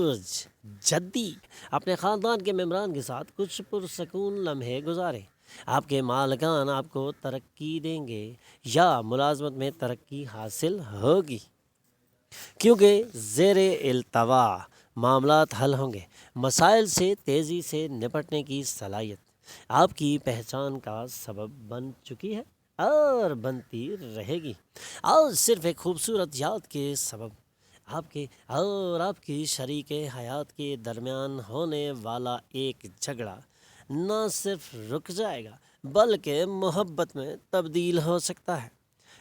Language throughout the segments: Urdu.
عرج جدی اپنے خاندان کے ممبران کے ساتھ کچھ پرسکون لمحے گزاریں۔ آپ کے مالکان آپ کو ترقی دیں گے یا ملازمت میں ترقی حاصل ہوگی، کیونکہ زیر التوا معاملات حل ہوں گے۔ مسائل سے تیزی سے نپٹنے کی صلاحیت آپ کی پہچان کا سبب بن چکی ہے اور بنتی رہے گی۔ آج صرف ایک خوبصورت یاد کے سبب آپ کے اور آپ کی شریک حیات کے درمیان ہونے والا ایک جھگڑا نہ صرف رک جائے گا بلکہ محبت میں تبدیل ہو سکتا ہے۔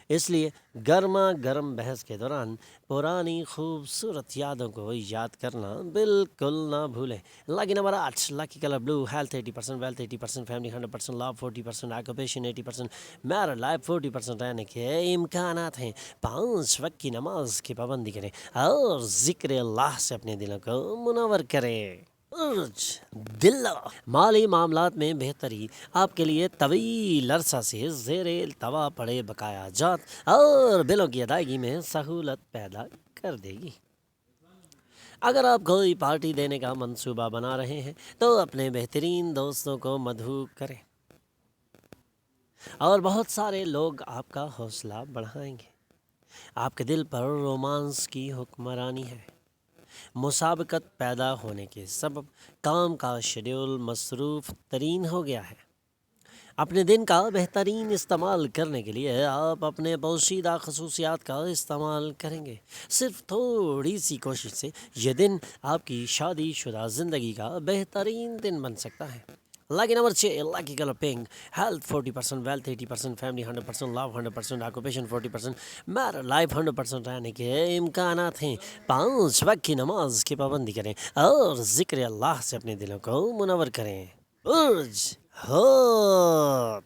اس لیے گرما گرم بحث کے دوران پرانی خوبصورت یادوں کو یاد کرنا بالکل نہ بھولیں۔ لاکی number 8، لاکی colour blue, health 80%، wealth 80%، family 100%، لو 40%، آکوپیشن 80%، میرڈ لائف 40% رہنے کے امکانات ہیں۔ 5 وقت کی نماز کی پابندی کریں اور ذکر اللہ سے اپنے دلوں کو منور کریں۔ دل مالی معاملات میں بہتری آپ کے لیے طویل عرصہ سے زیر التوا پڑے بقایا جات اور بلوں کی ادائیگی میں سہولت پیدا کر دے گی۔ اگر آپ کوئی پارٹی دینے کا منصوبہ بنا رہے ہیں تو اپنے بہترین دوستوں کو مدعو کریں اور بہت سارے لوگ آپ کا حوصلہ بڑھائیں گے۔ آپ کے دل پر رومانس کی حکمرانی ہے۔ مسابقت پیدا ہونے کے سبب کام کا شیڈول مصروف ترین ہو گیا ہے۔ اپنے دن کا بہترین استعمال کرنے کے لیے آپ اپنے پوشیدہ خصوصیات کا استعمال کریں گے۔ صرف تھوڑی سی کوشش سے یہ دن آپ کی شادی شدہ زندگی کا بہترین دن بن سکتا ہے۔ Lucky number 6، lucky colour pink, health 40%، wealth 80%، family 100%، love 100%، occupation 40%، married life 100% رہنے کے امکانات ہیں۔ 5 وقت کی نماز کی پابندی کریں اور ذکر اللہ سے اپنے دلوں کو منور کریں۔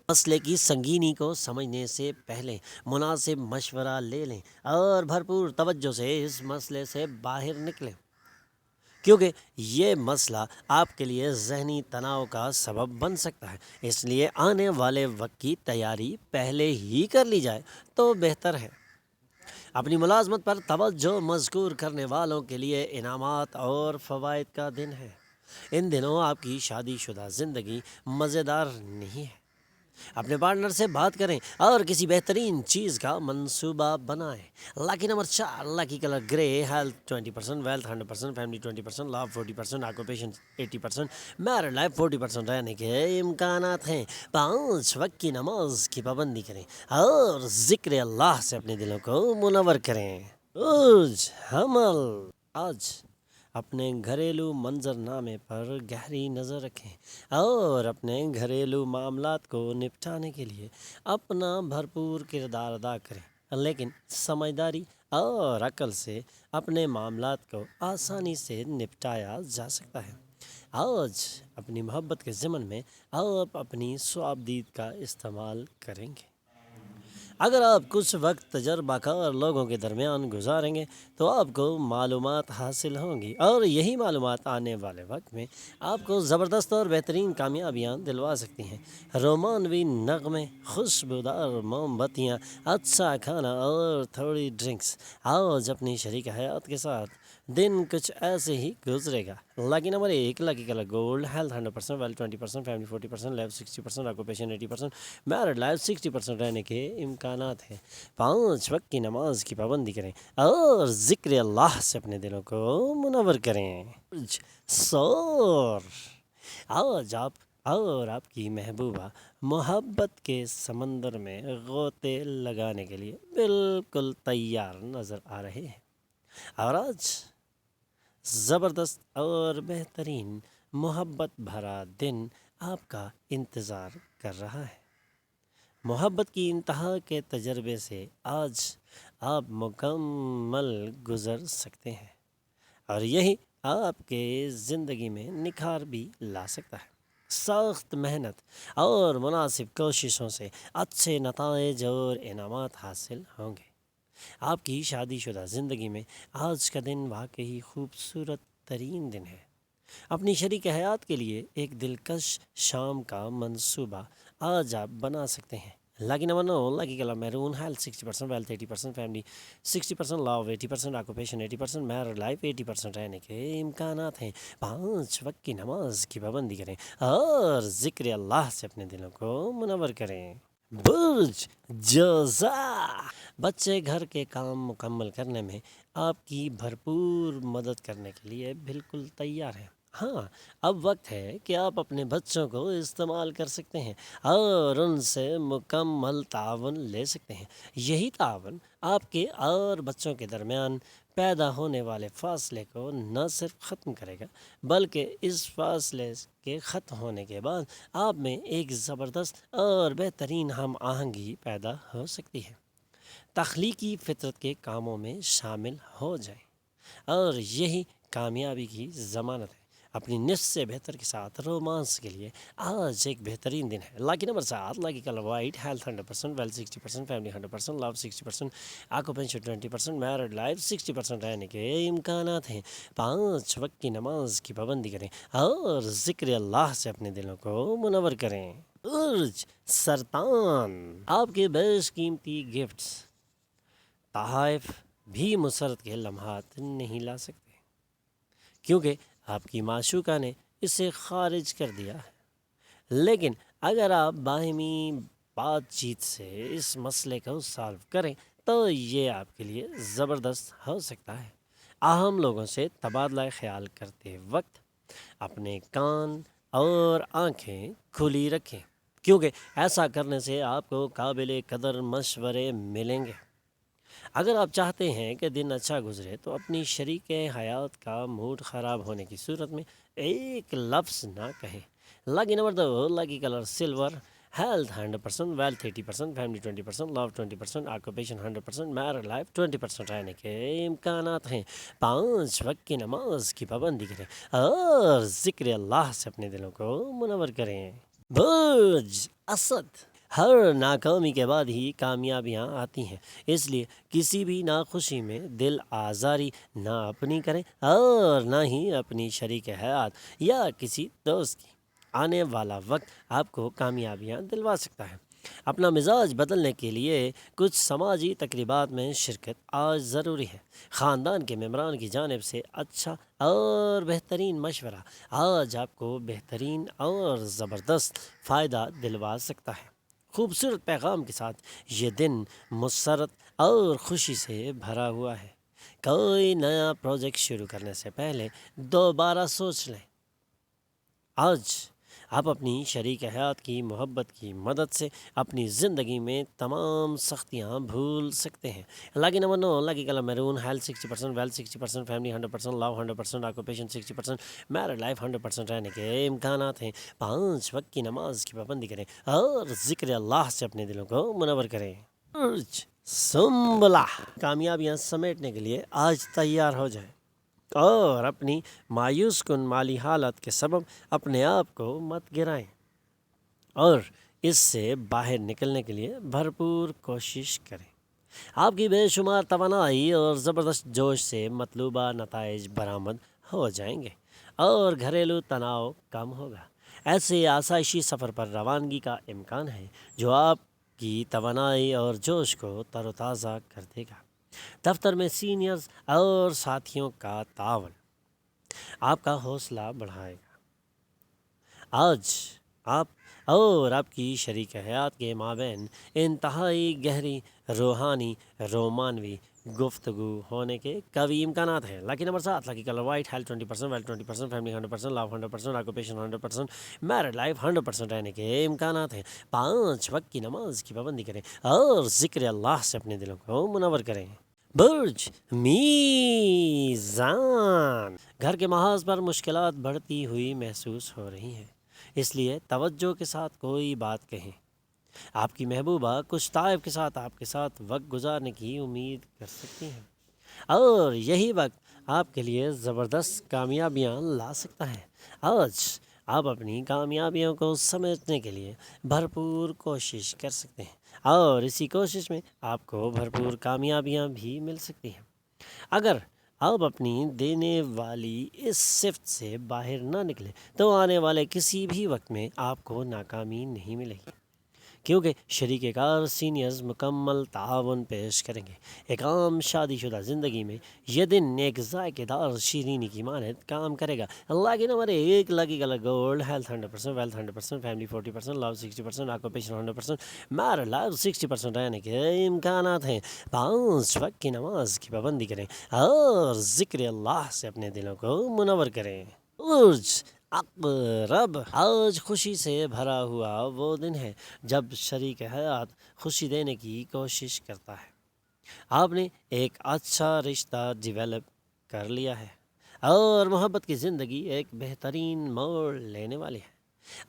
مسئلے کی سنگینی کو سمجھنے سے پہلے مناسب مشورہ لے لیں اور بھرپور توجہ سے اس مسئلے سے باہر نکلیں، کیونکہ یہ مسئلہ آپ کے لیے ذہنی تناؤ کا سبب بن سکتا ہے۔ اس لیے آنے والے وقت کی تیاری پہلے ہی کر لی جائے تو بہتر ہے۔ اپنی ملازمت پر توجہ مذکور کرنے والوں کے لیے انعامات اور فوائد کا دن ہے۔ ان دنوں آپ کی شادی شدہ زندگی مزیدار نہیں ہے۔ اپنے پارٹنر سے بات کریں اور کسی بہترین چیز کا منصوبہ بنائیں۔ لاکی نمبر 4، لاکی کلر گرے، ہیلتھ 20%، ویلتھ 100%، فیملی 20%، لو 40%، آکوپیشن 80%، میرڈ لائف 40% رہنے کے امکانات ہیں۔ 5 وقت کی نماز کی پابندی کریں اور ذکر اللہ سے اپنے دلوں کو منور کریں۔ حمل آج اپنے گھریلو منظرنامے پر گہری نظر رکھیں اور اپنے گھریلو معاملات کو نپٹانے کے لیے اپنا بھرپور کردار ادا کریں، لیکن سمجھداری اور عقل سے اپنے معاملات کو آسانی سے نپٹایا جا سکتا ہے۔ آج اپنی محبت کے ضمن میں آپ اپنی صوابدید کا استعمال کریں گے۔ اگر آپ کچھ وقت تجربہ کار لوگوں کے درمیان گزاریں گے تو آپ کو معلومات حاصل ہوں گی اور یہی معلومات آنے والے وقت میں آپ کو زبردست اور بہترین کامیابیاں دلوا سکتی ہیں۔ رومانوی نغمے، خوشبودار موم بتیاں، اچھا کھانا اور تھوڑی ڈرنکس۔ آج اپنی شریک حیات کے ساتھ دن کچھ ایسے ہی گزرے گا۔ Lucky number 1، lucky colour gold, health 100%، wealth 20%، family 40%، love 60%، occupation 80%، married life 60% رہنے کے امکانات ہیں۔ 5 وقت کی نماز کی پابندی کریں اور ذکر اللہ سے اپنے دلوں کو منور کریں۔ آج آپ اور آپ کی محبوبہ محبت کے سمندر میں غوطے لگانے کے لیے بالکل تیار نظر آ رہے ہیں، اور آج زبردست اور بہترین محبت بھرا دن آپ کا انتظار کر رہا ہے۔ محبت کی انتہا کے تجربے سے آج آپ مکمل گزر سکتے ہیں اور یہی آپ کے زندگی میں نکھار بھی لا سکتا ہے۔ سخت محنت اور مناسب کوششوں سے اچھے نتائج اور انعامات حاصل ہوں گے۔ آپ کی شادی شدہ زندگی میں آج کا دن واقعی خوبصورت ترین دن ہے۔ اپنی شریک حیات کے لیے ایک دلکش شام کا منصوبہ آج آپ بنا سکتے ہیں۔ Lucky number no, lucky color maroon, health 60%, wealth 80%, family 60%, love 80%, occupation 80%, married life 80% رہنے کے امکانات ہیں۔ 5 وقت کی نماز کی پابندی کریں اور ذکر اللہ سے اپنے دلوں کو منور کریں۔ برج جوزا، بچے گھر کے کام مکمل کرنے میں آپ کی بھرپور مدد کرنے کے لیے بالکل تیار ہیں۔ ہاں، اب وقت ہے کہ آپ اپنے بچوں کو استعمال کر سکتے ہیں اور ان سے مکمل تعاون لے سکتے ہیں۔ یہی تعاون آپ کے اور بچوں کے درمیان پیدا ہونے والے فاصلے کو نہ صرف ختم کرے گا بلکہ اس فاصلے کے ختم ہونے کے بعد آپ میں ایک زبردست اور بہترین ہم آہنگی پیدا ہو سکتی ہے۔ تخلیقی فطرت کے کاموں میں شامل ہو جائیں اور یہی کامیابی کی ضمانت ہے۔ اپنی نصف سے بہتر کے ساتھ رومانس کے لیے آج ایک بہترین دن ہے۔ Lucky number 7، lucky colour white, health 100%، wealth 60%، family 100%، love 60%، occupation 20%، married life 60% رہنے کے امکانات ہیں۔ 5 وقت کی نماز کی پابندی کریں اور ذکر اللہ سے اپنے دلوں کو منور کریں۔ برج سرطان، آپ کے بیش قیمتی گفٹس تحائف بھی مسرت کے لمحات نہیں لا سکتے کیونکہ آپ کی معشوقہ نے اسے خارج کر دیا ہے۔ لیکن اگر آپ باہمی بات چیت سے اس مسئلے کو سالو کریں تو یہ آپ کے لیے زبردست ہو سکتا ہے۔ اہم لوگوں سے تبادلہ خیال کرتے وقت اپنے کان اور آنکھیں کھلی رکھیں کیونکہ ایسا کرنے سے آپ کو قابل قدر مشورے ملیں گے۔ اگر آپ چاہتے ہیں کہ دن اچھا گزرے تو اپنی شریک حیات کا موڈ خراب ہونے کی صورت میں ایک لفظ نہ کہیں۔ Lucky number 2، lucky colour silver, health 100%، wealth 80%، family 20%، love 20%، occupation 100%، married life 20% رہنے کے امکانات ہیں۔ 5 وقت کی نماز کی پابندی کریں اور ذکر اللہ سے اپنے دلوں کو منور کریں۔ برج اسد، ہر ناکامی کے بعد ہی کامیابیاں آتی ہیں، اس لیے کسی بھی ناخوشی میں دل آزاری نہ اپنی کریں اور نہ ہی اپنی شریک حیات یا کسی دوست کی۔ آنے والا وقت آپ کو کامیابیاں دلوا سکتا ہے۔ اپنا مزاج بدلنے کے لیے کچھ سماجی تقریبات میں شرکت آج ضروری ہے۔ خاندان کے ممبران کی جانب سے اچھا اور بہترین مشورہ آج آپ کو بہترین اور زبردست فائدہ دلوا سکتا ہے۔ خوبصورت پیغام کے ساتھ یہ دن مسرت اور خوشی سے بھرا ہوا ہے۔ کوئی نیا پروجیکٹ شروع کرنے سے پہلے دوبارہ سوچ لیں۔ آج آپ اپنی شریک حیات کی محبت کی مدد سے اپنی زندگی میں تمام سختیاں بھول سکتے ہیں۔ Lucky number 9، lucky colour maroon, health 60%، wealth 60%، family 100%، love 100%، occupation 60%، married life 100% رہنے کے امکانات ہیں۔ 5 وقت کی نماز کی پابندی کریں اور ذکر اللہ سے اپنے دلوں کو منور کریں۔ برج سنبلہ، کامیابیاں سمیٹنے کے لیے آج تیار ہو جائیں اور اپنی مایوس کن مالی حالت کے سبب اپنے آپ کو مت گرائیں اور اس سے باہر نکلنے کے لیے بھرپور کوشش کریں۔ آپ کی بے شمار توانائی اور زبردست جوش سے مطلوبہ نتائج برآمد ہو جائیں گے اور گھریلو تناؤ کم ہوگا۔ ایسے آسائشی سفر پر روانگی کا امکان ہے جو آپ کی توانائی اور جوش کو تر و تازہ کر دے گا۔ دفتر میں سینئرز اور ساتھیوں کا تعاون آپ کا حوصلہ بڑھائے گا۔ آج آپ اور آپ کی شریک حیات کے مابین انتہائی گہری روحانی رومانوی گفتگو ہونے کے قوی امکانات ہیں۔ Lucky number 7، lucky colour white, health 20%، wealth 20%، family 100%، love 100%، occupation 100%، married life 100% رہنے کے امکانات ہیں۔ 5 وقت کی نماز کی پابندی کریں اور ذکر اللہ سے اپنے دلوں کو منور کریں۔ برج میزان، گھر کے محاذ پر مشکلات بڑھتی ہوئی محسوس ہو رہی ہیں، اس لیے توجہ کے ساتھ کوئی بات کہیں۔ آپ کی محبوبہ کچھ طائف کے ساتھ آپ کے ساتھ وقت گزارنے کی امید کر سکتی ہیں اور یہی وقت آپ کے لیے زبردست کامیابیاں لا سکتا ہے۔ آج آپ اپنی کامیابیوں کو سمیٹنے کے لیے بھرپور کوشش کر سکتے ہیں اور اسی کوشش میں آپ کو بھرپور کامیابیاں بھی مل سکتی ہیں۔ اگر آپ اپنی دینے والی اس صفت سے باہر نہ نکلیں تو آنے والے کسی بھی وقت میں آپ کو ناکامی نہیں ملے گی کیونکہ شریک کار سینئرز مکمل تعاون پیش کریں گے۔ ایک عام شادی شدہ زندگی میں یہ دن ایک ذائقے دار شیرینی کی مانند کام کرے گا۔ اللہ کی number 1 lucky colour gold, health 100%، wealth 100%، family 40%، love 60%، occupation 100%، married life 60% رہنے کے امکانات ہیں۔ 5 وقت کی نماز کی پابندی کریں اور ذکر اللہ سے اپنے دلوں کو منور کریں۔ عقرب، آج خوشی سے بھرا ہوا وہ دن ہے جب شریک حیات خوشی دینے کی کوشش کرتا ہے۔ آپ نے ایک اچھا رشتہ ڈیولپ کر لیا ہے اور محبت کی زندگی ایک بہترین موڑ لینے والی ہے۔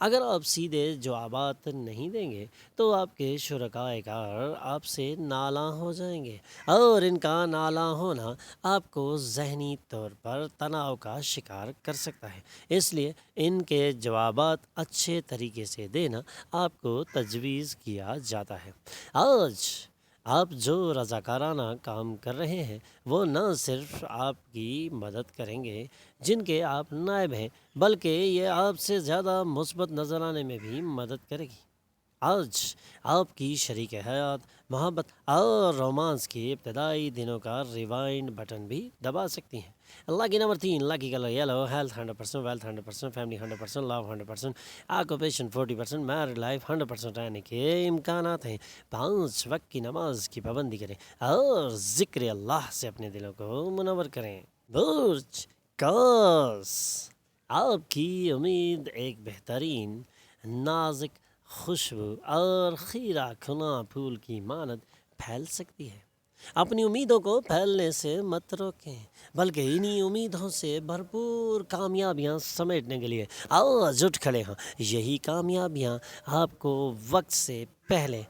اگر آپ سیدھے جوابات نہیں دیں گے تو آپ کے شرکائے کار آپ سے نالاں ہو جائیں گے اور ان کا نالاں ہونا آپ کو ذہنی طور پر تناؤ کا شکار کر سکتا ہے۔ اس لیے ان کے جوابات اچھے طریقے سے دینا آپ کو تجویز کیا جاتا ہے۔ آج آپ جو رضاکارانہ کام کر رہے ہیں وہ نہ صرف آپ کی مدد کریں گے جن کے آپ نائب ہیں، بلکہ یہ آپ سے زیادہ مثبت نظر آنے میں بھی مدد کرے گی۔ آج آپ کی شریک حیات محبت اور رومانس کے ابتدائی دنوں کا ریوائنڈ بٹن بھی دبا سکتی ہیں۔ اللہ کی number 3 lucky colour yellow, health 100%، wealth 100%، family 100%، love 100%، occupation 40%، married life 100% رہنے کے امکانات ہیں۔ 5 وقت کی نماز کی پابندی کریں اور ذکر اللہ سے اپنے دلوں کو منور کریں۔ برج قوس، آپ کی امید ایک بہترین نازک خوشبو اور خیرہ کھنا پھول کی مانند پھیل سکتی ہے۔ اپنی امیدوں کو پھیلنے سے مت روکیں، بلکہ انہی امیدوں سے بھرپور کامیابیاں سمیٹنے کے لیے آج اٹھ کھڑے ہوں۔ یہی کامیابیاں آپ کو وقت سے پہلے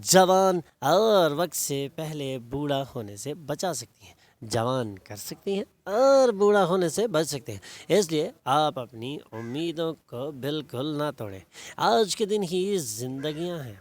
جوان اور وقت سے پہلے بوڑھا ہونے سے بچا سکتی ہیں، جوان کر سکتی ہیں اور بوڑھا ہونے سے بچ سکتے ہیں۔ اس لیے آپ اپنی امیدوں کو بالکل نہ توڑیں۔ آج کے دن ہی زندگیاں ہیں۔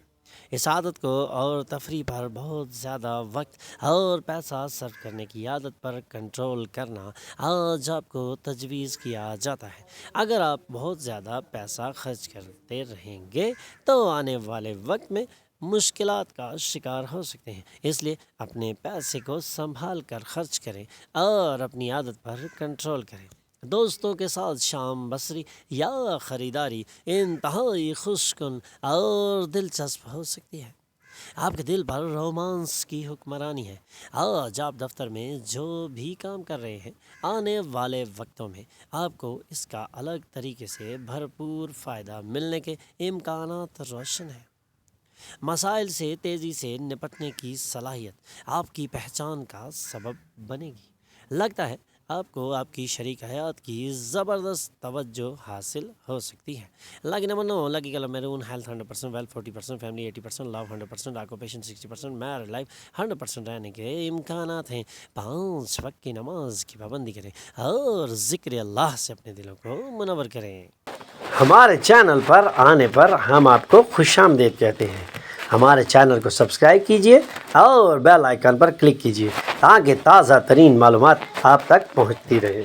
اس عادت کو اور تفریح پر بہت زیادہ وقت اور پیسہ صرف کرنے کی عادت پر کنٹرول کرنا آج آپ کو تجویز کیا جاتا ہے۔ اگر آپ بہت زیادہ پیسہ خرچ کرتے رہیں گے تو آنے والے وقت میں مشکلات کا شکار ہو سکتے ہیں۔ اس لیے اپنے پیسے کو سنبھال کر خرچ کریں اور اپنی عادت پر کنٹرول کریں۔ دوستوں کے ساتھ شام بسری یا خریداری انتہائی خوش کن اور دلچسپ ہو سکتی ہے۔ آپ کے دل پر رومانس کی حکمرانی ہے۔ آج آپ دفتر میں جو بھی کام کر رہے ہیں، آنے والے وقتوں میں آپ کو اس کا الگ طریقے سے بھرپور فائدہ ملنے کے امکانات روشن ہیں۔ مسائل سے تیزی سے نپٹنے کی صلاحیت آپ کی پہچان کا سبب بنے گی۔ لگتا ہے آپ کو آپ کی شریک حیات کی زبردست توجہ حاصل ہو سکتی ہے۔ اللہ کی number 9 lucky colour maroon, health 100%، wealth 40%، family 80%، love 100%، occupation 60%، married life 100% رہنے کے امکانات ہیں۔ 5 وقت کی نماز کی پابندی کریں اور ذکر اللہ سے اپنے دلوں کو منور کریں۔ ہمارے چینل پر آنے پر ہم آپ کو خوش آمدید کہتے ہیں۔ ہمارے چینل کو سبسکرائب کیجیے اور بیل آئیکن پر کلک کیجیے تاکہ تازہ ترین معلومات آپ تک پہنچتی رہیں۔